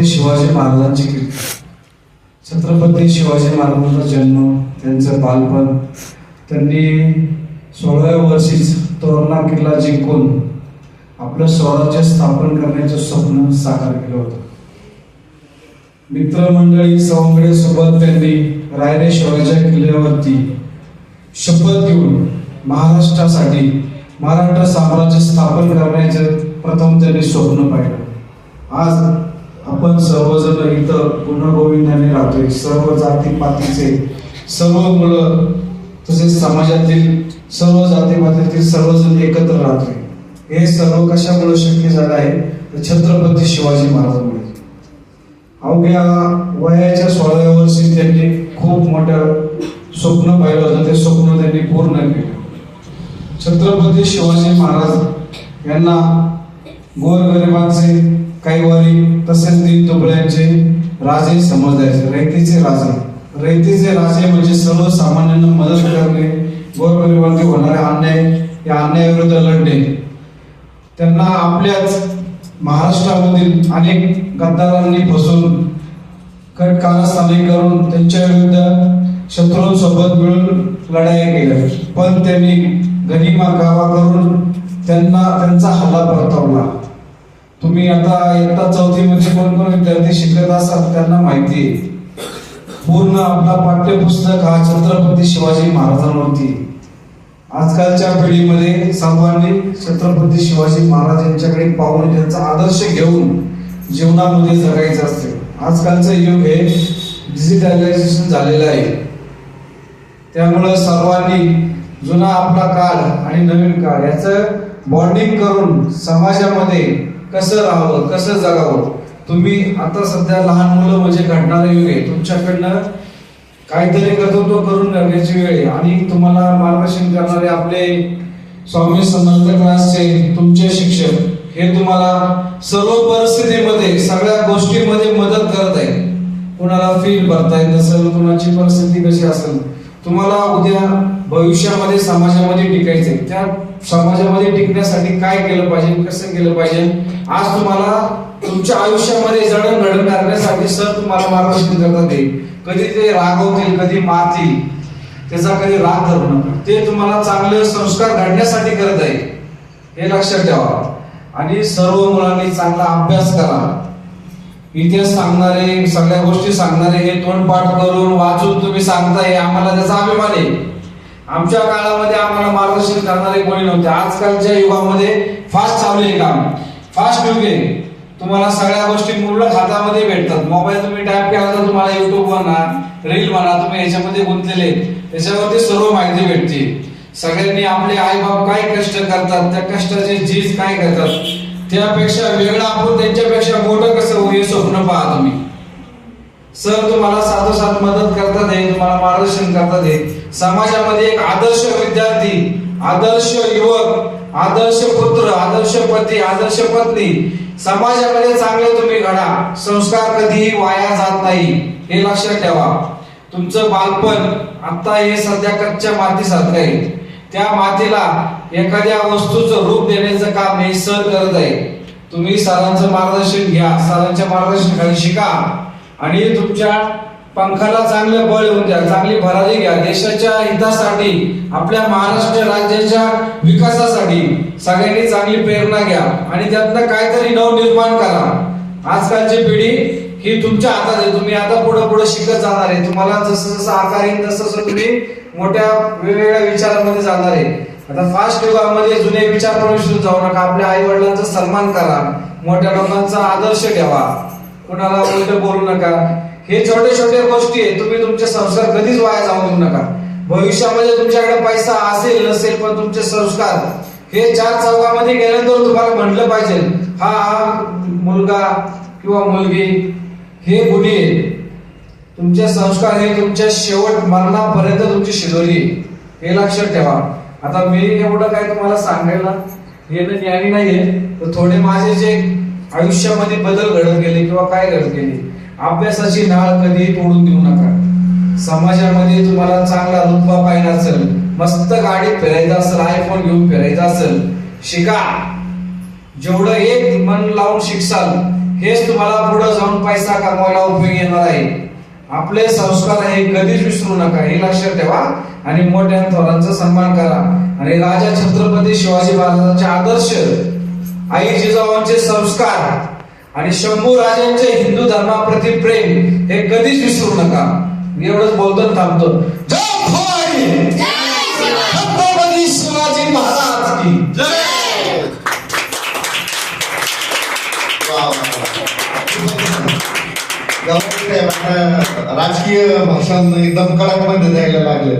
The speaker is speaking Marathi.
शिवाजी महाराजांची कीर्ती. छत्रपती शिवाजी महाराजांचा जन्म, त्यांचं बालपण, त्यांनी 16व्या वर्षीच तोरणा किल्ला जिंकून आपलं स्वराज्य स्थापन करण्याचं स्वप्न साकार केलं होतं. मित्रमंडळी सवंगडे सोबत त्यांनी रायरेश्वराच्या किल्ल्यावरती शपथ घेऊन महाराष्ट्रासाठी मराठा साम्राज्य स्थापन करण्याचं प्रथम त्यांनी स्वप्न पाहिलं. आज आपण सर्वजण इथं गुण्यागोविंदाने राहतोय. सर्व जातीपातीचे, सर्व मुलं, तसेच समाजातील सर्व जातीपातीतील सर्वजण एकत्र राहतोय. हे सर्व कशामुळे शक्य झालं आहे तर छत्रपती शिवाजी महाराजांमुळे. अवघ्या वयाच्या 16व्या वर्षी त्यांनी खूप मोठं स्वप्न पाहिलं होतं. ते स्वप्न त्यांनी पूर्ण केलं. छत्रपती शिवाजी महाराज यांना गोरगरिबांचे, कैवारी तसेच दीनदुबळ्यांचे राजे समजायचे. रयतेचे राजे म्हणजे सर्वसामान्यांना मदत करणे, गोरगरिबांचे होणारे अन्याय, या अन्यायाविरुद्ध लढणे. त्यांना आपल्याच महाराष्ट्रामधील अनेक गद्दारांनी फसून कारस्थाने करून त्यांच्या विरुद्ध शत्रूंसोबत मिळून लढाई केल्या, पण त्यांनी गनिमा कावा करून त्यांचा हल्ला परतवला. तुम्ही आता इयत्ता 4थी मध्ये कोण विद्यार्थी शिकत असाल त्यांना माहिती आहे, पूर्ण आपला पाठ्यपुस्तक हा छत्रपती शिवाजी महाराजांवरती. आजकालच्या पिढीमध्ये सर्वांनी छत्रपती शिवाजी महाराज यांच्याकडे पाहून त्यांचा आदर्श घेऊन जीवनामध्ये जगायचं असते. आजकालचं युग हे डिजिटलायझेशन झालेलं आहे. त्यामुळं सर्वांनी जुना आपला काळ आणि नवीन काळ याचं बॉन्डिंग करून समाजामध्ये कसं राहावं, कसं जगावं. तुम्ही आता सध्या लहान मुलं म्हणजे घडणारे युग आहे. तुमच्याकडनं काहीतरी कर्तृत्व करून करण्याची वेळ आहे. आणि तुम्हाला मार्गदर्शन करणारे आपले स्वामी समर्थ क्लासचे तुमचे शिक्षक हे तुम्हाला सर्व परिस्थितीमध्ये, सगळ्या गोष्टींमध्ये मदत करत आहेत. कुणाला फील भरता येत नसेल, कुणाची परिस्थिती कशी असेल, तुम्हाला उद्या भविष्यामध्ये समाजामध्ये टिकायचंय. त्या समाजामध्ये टिकण्यासाठी काय केलं पाहिजे, कसं केलं पाहिजे, आज तुम्हाला तुमच्या आयुष्यामध्ये जडणघडण करण्यासाठी सर तुम्हाला मार्गदर्शन करतात. कधी ते रागवतील, कधी मारतील, त्याचा कधी राग धरू नका. ते तुम्हाला चांगले संस्कार घडण्यासाठी करत आहे, हे लक्षात ठेवा. आणि सर्व मुलांनी चांगला अभ्यास करा. इतिहास सांगणारे, सगळ्या गोष्टी सांगणारे हे तोंडपाठ करून वाचून तुम्ही सांगताय, आम्हाला त्याचा अभिमान आहे. आमच्या काळामध्ये आम्हाला मार्गदर्शन करणारे कोणी नव्हते. आजकालच्या युगामध्ये फास्ट चालू आहे काम, फास्ट युग आहे. तुम्हाला सगळ्या गोष्टी मुलं हातामध्ये भेटतात. मोबाईल तुम्ही टाईप केला तर तुम्हाला युट्यूब म्हणा, रील म्हणा, तुम्ही याच्यामध्ये गुंतलेले, त्याच्यावरती सर्व माहिती भेटते. सगळ्यांनी आपले आई बाप काय कष्ट करतात, त्या कष्टाचे झीज काय करतात, त्यापेक्षा वेगळं आपण त्यांच्यापेक्षा मोठं कसं होईल स्वप्न पहा तुम्ही. सर तुम्हाला साथोसाथ मदत करतात आहे, तुम्हाला मार्गदर्शन करतात आहे. समाजामध्ये एक आदर्श विद्यार्थी, आदर्श युवक, आदर्श पुत्र, आदर्श पती, आदर्श पत्नी समाजामध्ये चांगले तुम्ही घडा. संस्कार कधीही वाया जात नाही, हे लक्षात ठेवा. तुमचं बालपण आता हे सध्या कच्च्या मातीसारखं आहे. त्या मातीला एखाद्या वस्तूचं रूप देण्याचं काम हे सर करत आहे. तुम्ही सरांचं मार्गदर्शन घ्या, सरांच्या मार्गदर्शनाखाली शिका आणि तुमच्या पंखाला चांगलं बळ येऊन द्या, चांगली भरारी घ्या. देशाच्या हितासाठी, आपल्या महाराष्ट्र राज्याच्या विकासासाठी सगळ्यांनी चांगली प्रेरणा घ्या आणि त्यातनं काहीतरी नवनिर्माण करा. आजकालची पिढी ही तुमच्या हातात आहे. तुम्ही आता पुढे शिकत जाणार आहे. तुम्हाला जसं जसं आकार येईल तसं तुम्ही मोठ्या वेगवेगळ्या विचारांमध्ये जाणार आहे. आता फास्ट युगामध्ये जुने विचार प्रवेश जाऊ नका. आपल्या आई वडिलांचा सन्मान करा, मोठ्या लोकांचा आदर्श ठेवा, कुणाला उलट बोलू नका. हे छोटे छोटे गोष्टी आहेत. तुम्ही तुमचे संस्कार कधीच वाया जाऊ देऊ नका. भविष्यामध्ये तुमच्याकडे पैसा असेल नसेल, पण तुमचे संस्कार हे 4 चौघामध्ये गेल्यानंतर तुम्हाला म्हटलं पाहिजे हा मुलगा किंवा मुलगी हे गुणी आहेत. तुमचे संस्कार हे तुमच्या शेवट मरणापर्यंत तुमची शिदोरी, हे लक्षात ठेवा. आता मी एवढं काय तुम्हाला सांगायला हे ज्ञानी नाहीये, तर थोडे माझे जे आयुष्यामध्ये बदल घडत गेले किंवा काय घडत गेले, अभ्यासाची नाळ कधी तोडून देऊ नका. समाजामध्ये तुम्हाला चांगला रुतबा पाहिजे असेल, मस्त गाडीत फिरायचं असेल, आयफोन घेऊन फिरायचं असेल, शिका. जेवढं एक मन लावून शिकसाल हेच तुम्हाला पुढे जाऊन पैसा कमवायला उपयोगी येणार आहे. आपले संस्कार हे कधीच विसरू नका, हे लक्षात ठेवा आणि मोठ्या थोरांचा सन्मान करा. आणि राजा छत्रपती शिवाजी महाराजांचे आदर्श, आई जिजाऊंचे संस्कार आणि शंभू राजांचे हिंदू धर्माप्रती प्रेम हे कधीच विसरू नका. मी एवढंच बोलतो थांबतो. जय भवानी, छत्रपती शिवाजी महाराज की जय. राजकीय भाषण एकदम कडक मध्ये द्यायला लागले.